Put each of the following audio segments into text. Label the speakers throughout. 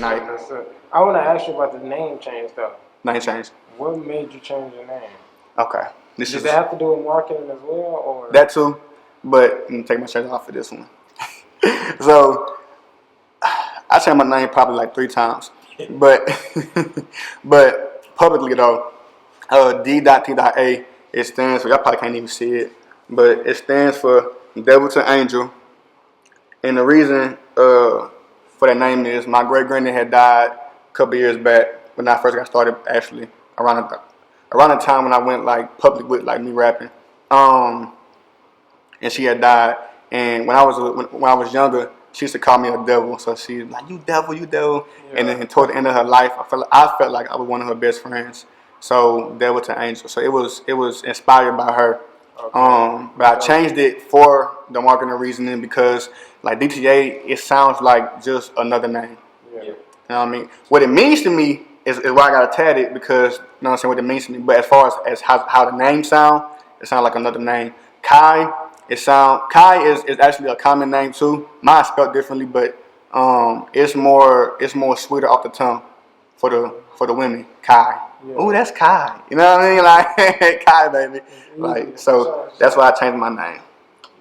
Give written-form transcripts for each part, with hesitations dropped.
Speaker 1: night.
Speaker 2: I want to ask you about the name change though.
Speaker 1: Name change.
Speaker 2: What made you change your name?
Speaker 1: Okay.
Speaker 2: Does that have to do with marketing as well, or
Speaker 1: that too? But I'm gonna take my shirt off for this one. So I changed my name probably like 3 times, but but publicly though, D.T.A. It stands for, y'all probably can't even see it, but it stands for Devil to Angel. And the reason for that name is my great granddad had died a couple years back when I first got started, actually around the time when I went like public with like me rapping. And she had died. And when I was younger, she used to call me a devil. So she was like, "You devil, you devil." Yeah. And then toward the end of her life, I felt like I was one of her best friends. So Devil to Angel. So it was inspired by her. Okay. But I changed it for the marketing reasoning because like DTA, it sounds like just another name. Yeah. You know what I mean? What it means to me is why I got to tat it because, you know what I'm saying, what it means to me. But as far as how the name sound, it sounds like another name. Kai is actually a common name too. Mine's spelled differently, but it's more sweeter off the tongue for the women. Kai. Yeah. Ooh, that's Kai. You know what I mean? Like Kai, baby. Like so that's why I changed my name.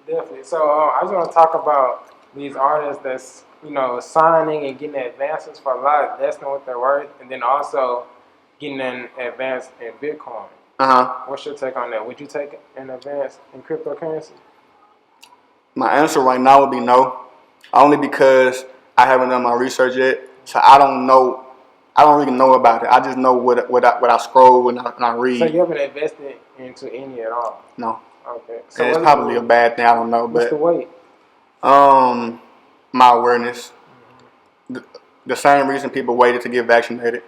Speaker 2: Definitely. So I just want to talk about these artists that's signing and getting advances for a lot less than what they're worth, and then also getting an advance in Bitcoin. What's your take on that? Would you take an advance in cryptocurrency?
Speaker 1: My answer right now would be no, only because I haven't done my research yet, so I don't know. I don't really know about it. I just know what I scroll and I read.
Speaker 2: So you haven't invested into any at all?
Speaker 1: No.
Speaker 2: Okay.
Speaker 1: So it's probably a bad thing. I don't know.
Speaker 2: What's the weight?
Speaker 1: My awareness. The same reason people waited to get vaccinated,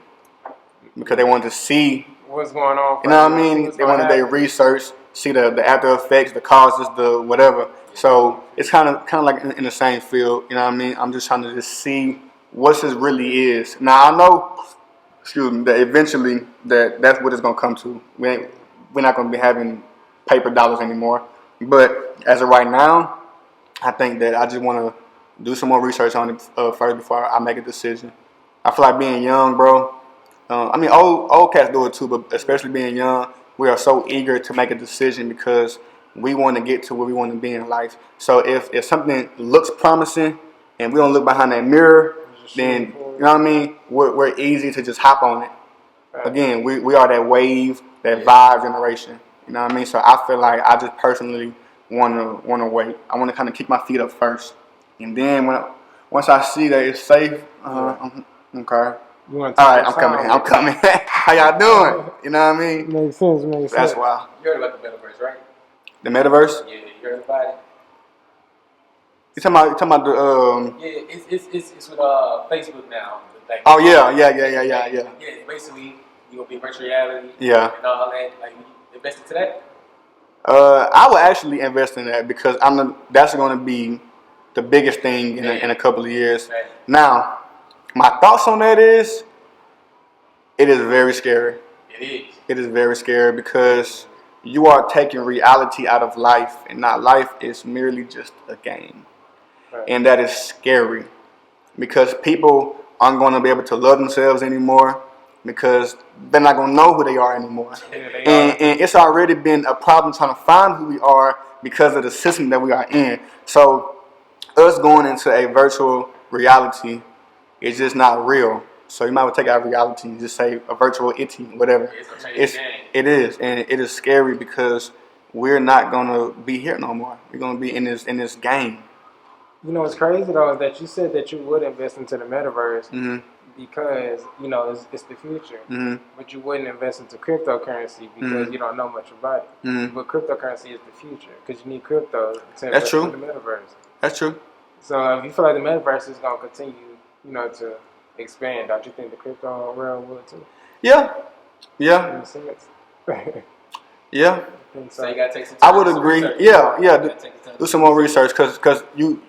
Speaker 1: because they wanted to see
Speaker 2: what's going on.
Speaker 1: You know what I mean? They wanted their research, see the after effects, the causes, the whatever. So it's kind of like in the same field. You know what I mean? I'm just trying to see what this really is. Now I know, that eventually that's what it's gonna come to. We're not gonna be having paper dollars anymore. But as of right now, I think that I just want to do some more research on it first before I make a decision. I feel like being young, bro. I mean, old cats do it too, but especially being young, we are so eager to make a decision because we want to get to where we want to be in life. So if something looks promising and we don't look behind that mirror, then, you know what I mean, we're easy to just hop on it. Again, we are that wave, that vibe generation. You know what I mean? So I feel like I just personally want to wait. I want to kind of kick my feet up first, and then once I see that it's safe, okay. All right, I'm coming. How y'all doing? You know what I mean?
Speaker 2: Makes sense.
Speaker 1: That's why.
Speaker 3: You heard about the Metaverse, right?
Speaker 1: The Metaverse?
Speaker 3: Yeah, you heard about it.
Speaker 1: You talking about the
Speaker 3: Yeah, it's with Facebook now.
Speaker 1: Oh yeah.
Speaker 3: Yeah, basically you gonna be virtual reality.
Speaker 1: Yeah.
Speaker 3: And all that. Like, you invested to that?
Speaker 1: I would actually invest in that because that's going to be the biggest thing in a couple of years.
Speaker 3: Right.
Speaker 1: Now, my thoughts on that is, it is very scary.
Speaker 3: It is.
Speaker 1: It is very scary because you are taking reality out of life, and not life is merely just a game. Right. And that is scary because people aren't going to be able to love themselves anymore because they're not going to know who they are anymore. And it's already been a problem trying to find who we are because of the system that we are in. So us going into a virtual reality is just not real. So you might well take out reality and just say a virtual itty, whatever. It is, and it is scary because we're not gonna be here no more. We're gonna be in this game.
Speaker 2: You know what's crazy though is that you said that you would invest into the Metaverse because it's the future, but you wouldn't invest into cryptocurrency because you don't know much about it. But cryptocurrency is the future because you need crypto to invest in the Metaverse.
Speaker 1: That's true.
Speaker 2: So if you feel like the Metaverse is gonna continue, to expand, don't you think the crypto realm will too?
Speaker 1: Yeah. Yeah. Yeah.
Speaker 3: So you gotta take some time.
Speaker 1: I would agree. Yeah. Do some more research because you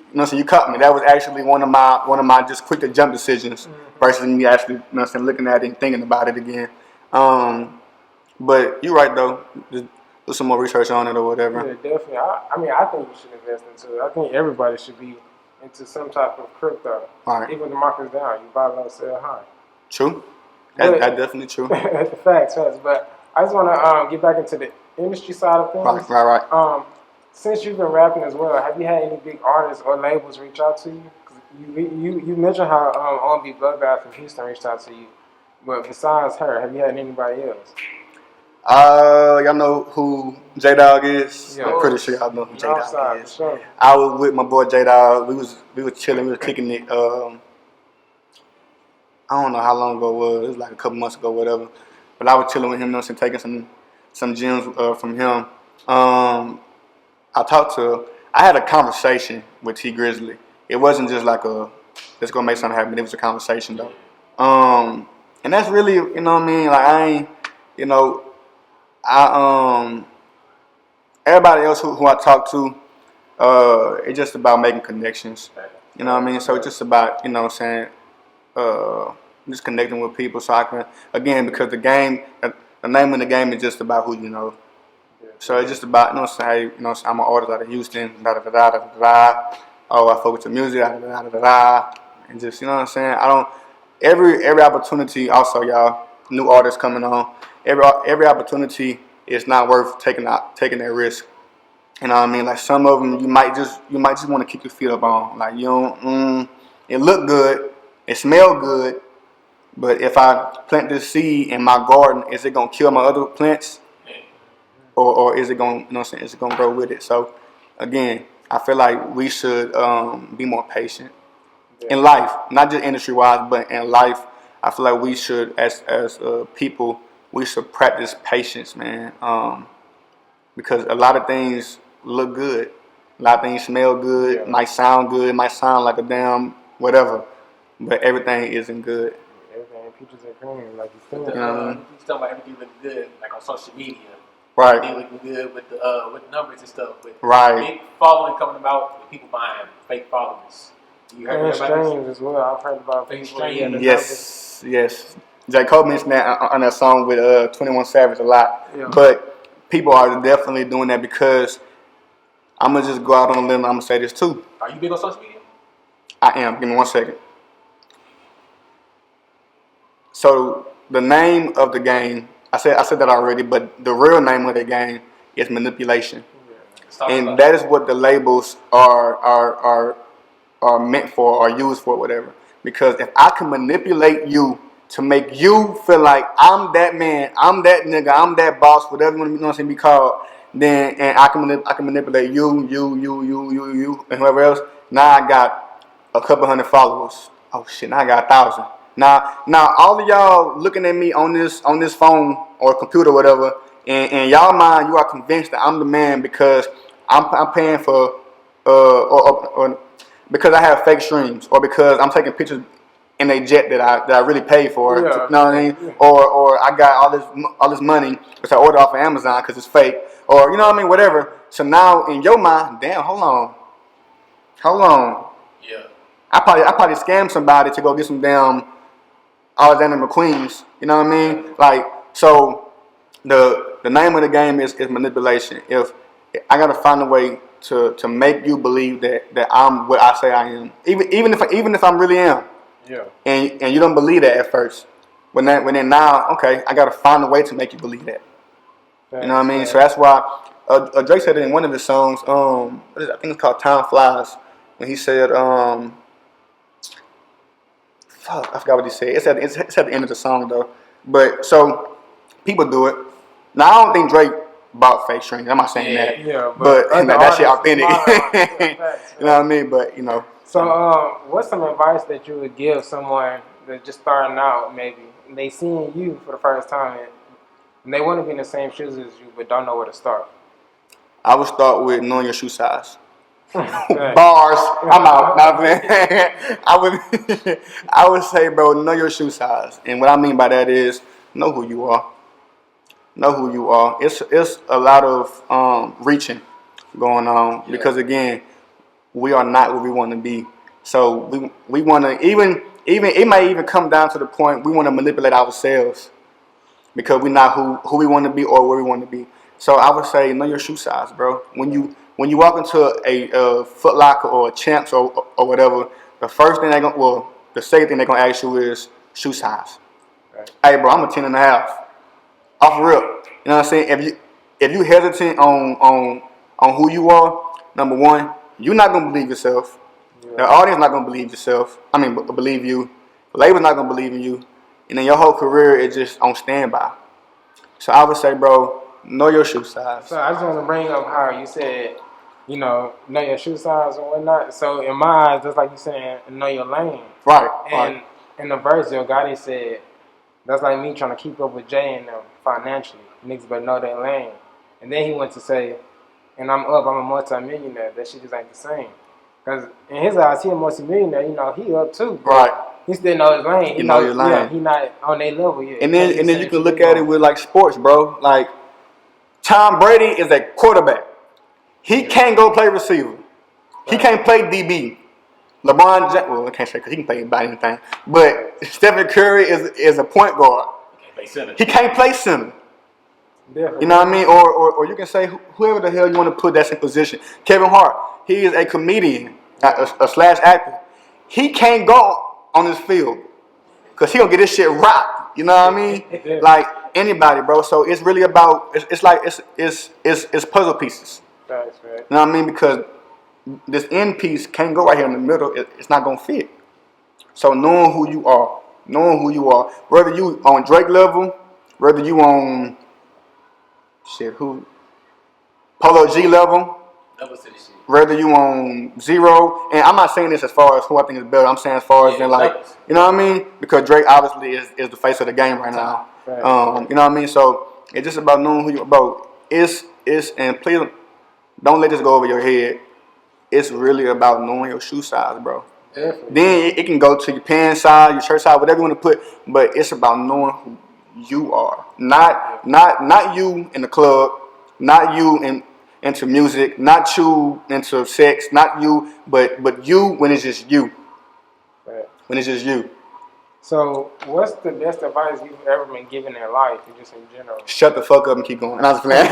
Speaker 1: cut me. That was actually one of my just quick to jump decisions versus me actually looking at it and thinking about it again. But you're right though. Just do some more research on it or whatever.
Speaker 2: Yeah, definitely. I think you should invest into it. I think everybody should be into some type of crypto.
Speaker 1: Right.
Speaker 2: Even the market's down, you buy low, sell high.
Speaker 1: True.
Speaker 2: But-
Speaker 1: That's definitely true.
Speaker 2: Facts. But I just want to get back into the industry side of things.
Speaker 1: Right.
Speaker 2: Since you've been rapping as well, have you had any big artists or labels reach out to you? 'Cause you mentioned how R&B Bloodbath from Houston reached out to you, but besides her, have you had anybody else?
Speaker 1: Y'all know who J Dog is?
Speaker 2: Yeah.
Speaker 1: I'm pretty sure y'all know who J Dog
Speaker 2: Northside,
Speaker 1: is.
Speaker 2: for sure.
Speaker 1: I was with my boy J Dog. We was chilling. We was kicking it. I don't know how long ago it was. It was like a couple months ago, whatever. But I was chilling with him, taking some gems from him. I had a conversation with T Grizzly. It wasn't just like let's go make something happen. It was a conversation though. And that's really, you know what I mean? Like I ain't, you know, everybody else who I talk to, it's just about making connections. You know what I mean? So it's just about, you know what I'm saying, just connecting with people so I can, again, because the name of the game is just about who you know. So it's just about, you know what I'm saying, you know, I'm an artist out of Houston, da-da-da-da-da-da-da. Oh, I focus on music, da-da-da-da-da-da. And just, you know what I'm saying, every opportunity, also y'all, new artists coming on, every opportunity is not worth taking that risk. You know what I mean? Like some of them you might just want to keep your feet up on. Like you don't, it look good, it smell good, but if I plant this seed in my garden, is it gonna kill my other plants? Or is it going, you know what I'm saying, is it going to grow with it? So, again, I feel like we should be more patient in life, not just industry-wise, but in life. I feel like we should, as people, we should practice patience, man, because a lot of things look good. A lot of things smell good, might sound good, might sound like a damn whatever, but everything isn't good.
Speaker 2: Everything peaches and cream, like you said.
Speaker 3: You talking about everything looking good, like on social media.
Speaker 1: Right.
Speaker 3: Everything looking good with the numbers and stuff. With
Speaker 1: Right.
Speaker 3: big following coming about, with people buying fake followers. You heard
Speaker 2: And
Speaker 3: about
Speaker 2: streams as well. I've heard about
Speaker 3: Fake
Speaker 2: people.
Speaker 3: streams.
Speaker 1: Yes. J. Cole mentioned that on that song with 21 Savage a lot.
Speaker 2: Yeah.
Speaker 1: But people are definitely doing that because I'm going to just go out on a limb and I'm going to say this too.
Speaker 3: Are you big on social media?
Speaker 1: I am. Give me 1 second. So the name of the game, I said that already, but the real name of the game is manipulation. And that is what the labels are meant for or used for, whatever. Because if I can manipulate you to make you feel like I'm that man, I'm that nigga, I'm that boss, whatever you want to be called, then and I can manipulate you, and whoever else. Now I got a couple hundred followers. Oh shit! Now I got 1,000. Now all of y'all looking at me on this phone or computer, or whatever, and y'all mind, you are convinced that I'm the man because I'm paying for or because I have fake streams, or because I'm taking pictures in a jet that I really paid for.
Speaker 2: Yeah.
Speaker 1: You know what I mean? Yeah. Or I got all this money which I ordered off of Amazon because it's fake, or you know what I mean? Whatever. So now in your mind, damn, hold on.
Speaker 3: Yeah.
Speaker 1: I probably scammed somebody to go get some damn Alexander McQueen's. You know what I mean? Like, so the name of the game is manipulation. If I gotta find a way to make you believe that I'm what I say I am, even if I really am.
Speaker 2: Yeah.
Speaker 1: And you don't believe that at first. When then now, okay, I gotta find a way to make you believe that. You know what I mean? So that's why Drake said it in one of his songs. I think it's called "Time Flies." When he said, fuck, I forgot what he said. It's at the end of the song though. But so people do it. Now I don't think Drake bought fake strings. I'm not saying that.
Speaker 2: Yeah,
Speaker 1: but that shit authentic. You know what I mean? But you know.
Speaker 2: So what's some advice that you would give someone that's just starting out, maybe, and they seeing you for the first time, and they want to be in the same shoes as you, but don't know where to start?
Speaker 1: I would start with knowing your shoe size. Bars. I'm out. I would say, bro, know your shoe size, and what I mean by that is know who you are. Know who you are. It's a lot of reaching going on because again, we are not where we want to be. So we want to even it might even come down to the point we want to manipulate ourselves because we're not who we want to be or where we want to be. So I would say know your shoe size, bro. When when you walk into a Foot Locker or a Champs or whatever, the first thing the second thing they're gonna ask you is shoe size.
Speaker 2: Right.
Speaker 1: Hey, bro, I'm a 10.5. Off rip. You know what I'm saying? If you hesitant on who you are, number one, you're not gonna believe yourself.
Speaker 2: Yeah.
Speaker 1: The audience not gonna believe yourself. Believe you. The label's not gonna believe in you, and then your whole career is just on standby. So I would say, bro, know your shoe size.
Speaker 2: So I just want to bring up how you said, know your shoe size and whatnot. So in my eyes, just like you saying, know your lane.
Speaker 1: Right.
Speaker 2: And in the verse, Yo Gotti said, that's like me trying to keep up with Jay and them financially. Niggas better know their lane. And then he went to say, and I'm a multi-millionaire. That shit just ain't the same. Because in his eyes, he a multi-millionaire. He up too.
Speaker 1: Right.
Speaker 2: He still know his lane.
Speaker 1: He know your lane.
Speaker 2: Yeah, he not on their level yet.
Speaker 1: And then you can look at it with like sports, bro. Like Tom Brady is a quarterback. He can't go play receiver. He can't play DB. LeBron James, well, I can't say because he can play about anything. But Stephen Curry is a point guard. He can't play center.
Speaker 2: Definitely.
Speaker 1: You know what I mean? Or you can say whoever the hell you want to put that's in position. Kevin Hart, he is a comedian, a slash actor. He can't go on this field because he gonna get this shit rocked. You know what I mean? Like anybody, bro. So it's really about it's puzzle pieces.
Speaker 2: That's right.
Speaker 1: You know what I mean? Because this end piece can't go right here in the middle. It's not gonna fit. So knowing who you are, whether you on Drake level, whether you on Polo G level, whether you on Zero, and I'm not saying this as far as who I think is better. I'm saying as far as you know what I mean? Because Drake obviously is the face of the game right now.
Speaker 2: Right.
Speaker 1: You know what I mean? So it's just about knowing who you are, bro. And please don't let this go over your head. It's really about knowing your shoe size, bro.
Speaker 2: Definitely.
Speaker 1: Then it can go to your pants size, your shirt size, whatever you want to put. But it's about knowing who you are, not you in the club, not you into music, not you into sex, not you, but you when it's just you.
Speaker 2: Right.
Speaker 1: When it's just you.
Speaker 2: So, what's the best advice you've ever been given in life, or just in general?
Speaker 1: Shut the fuck up and keep going. I was playing.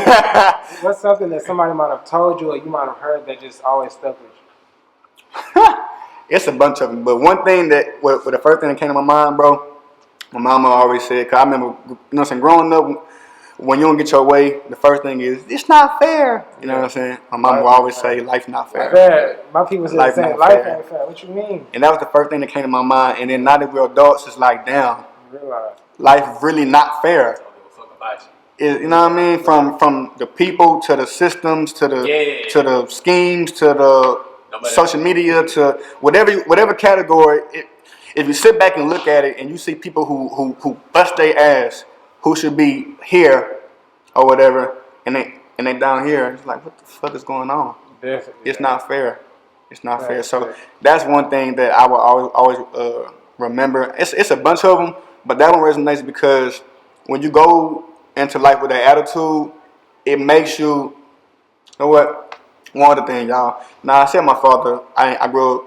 Speaker 2: What's something that somebody might have told you or you might have heard that just always stuck with you?
Speaker 1: It's a bunch of them, but one thing the first thing that came to my mind, bro, my mama always said, cause I remember, growing up, when you don't get your way, the first thing is, it's not fair. You know what I'm saying? My mama will always say, life's not fair.
Speaker 2: My people say
Speaker 1: Life
Speaker 2: the same,
Speaker 1: not
Speaker 2: life
Speaker 1: fair.
Speaker 2: ain't fair. What you mean?
Speaker 1: And that was the first thing that came to my mind. And then now that we're adults, it's like, damn,
Speaker 2: You realize.
Speaker 1: life really not fair. You know what I mean? From the people to the systems to the schemes to the social media to whatever category. If you sit back and look at it and you see people who bust their ass, who should be here or whatever, and they down here, it's like, what the fuck is going on?
Speaker 2: Definitely.
Speaker 1: It's not fair. It's not fair. So that's one thing that I will always remember. It's a bunch of them, but that one resonates because when you go into life with that attitude, it makes you. You know what? One other thing, y'all. Now I said my father. I grew up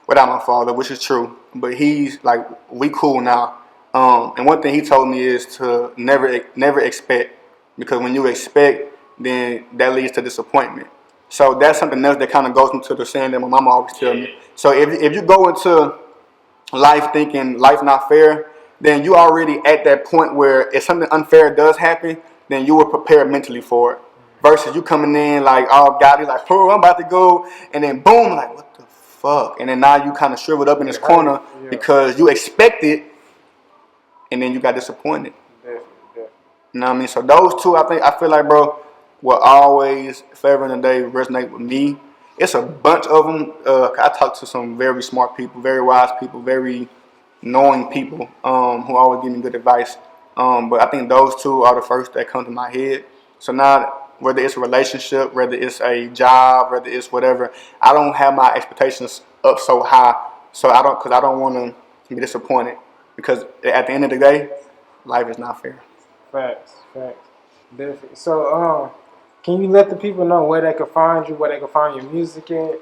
Speaker 1: without my father, which is true. But he's like, we cool now. And one thing he told me is to never expect, because when you expect, then that leads to disappointment. So that's something else that kind of goes into the saying that my mama always tell me. So if you go into life thinking life not fair, then you already at that point where if something unfair does happen, then you were prepared mentally for it. Versus you coming in like, oh God, you're like, oh, I'm about to go, and then boom, like, what the fuck? And then now you kind of shriveled up in this corner because you expected, and then you got disappointed.
Speaker 2: Definitely.
Speaker 1: You know what I mean? So those two, I feel like, bro, will always, forever and a day, resonate with me. It's a bunch of them. I talk to some very smart people, very wise people, very knowing people who always give me good advice. But I think those two are the first that come to my head. So now, whether it's a relationship, whether it's a job, whether it's whatever, I don't have my expectations up so high. So I don't want to be disappointed, because at the end of the day, life is not fair.
Speaker 2: Facts. Definitely. So, can you let the people know where they can find you, where they can find your music at?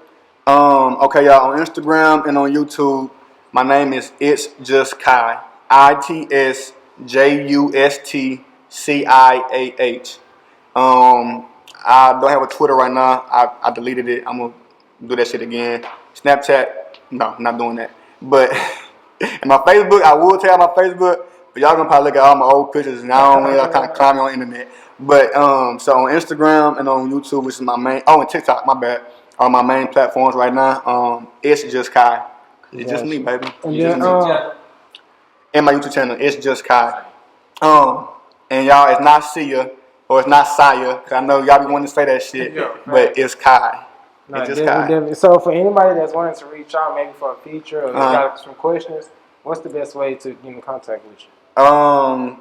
Speaker 1: Okay, y'all, on Instagram and on YouTube, my name is It's Just Ciah. ITSJUSTCIAH. I don't have a Twitter right now. I deleted it. I'm gonna do that shit again. Snapchat, no, not doing that. But and my Facebook, I will tell my Facebook, but y'all gonna probably look at all my old pictures and I don't really kind of climb on the internet. But so on Instagram and on YouTube, which is my main. Oh, and TikTok, my bad. Are my main platforms right now. It's just Kai. It's just me, baby.
Speaker 2: And
Speaker 1: It's
Speaker 2: then,
Speaker 1: just me. And my YouTube channel, it's just Kai. And y'all, it's not Ciah or it's not Ciah, cause I know y'all be wanting to say that shit, but it's Kai.
Speaker 2: no,
Speaker 1: It's just Kai.
Speaker 2: definitely. So for anybody that's wanting to reach out, maybe for a feature or got some questions, what's the best way to get in contact with you?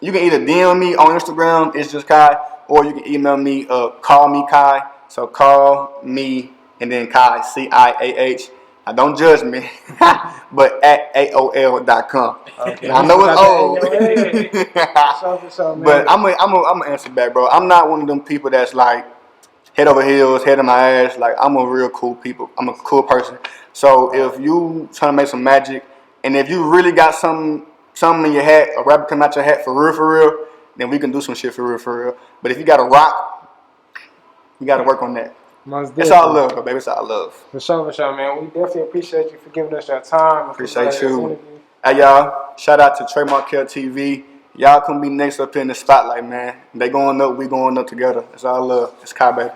Speaker 1: You can either DM me on Instagram, it's just Kai, or you can email me, call me Kai. So call me and then Kai, CIAH. Now don't judge me, but at AOL.com.
Speaker 2: Okay.
Speaker 1: I know it's old,
Speaker 2: For sure, man.
Speaker 1: but I'm gonna answer back, bro. I'm not one of them people that's like head over heels, head in my ass. Like I'm a real cool people. I'm a cool person. So if you trying to make some magic, and if you really got something in your hat, a rabbit come out your hat for real, then we can do some shit for real. But if you got a rock, you got to work on that.
Speaker 2: Most
Speaker 1: It's all love, baby. It's all love.
Speaker 2: For sure, man. We definitely appreciate you for giving us your time.
Speaker 1: Appreciate you. Hey, y'all. Shout out to Trademark Care TV. Y'all come be next up in the spotlight, man. They going up, we going up together. It's all love. It's Kai, baby.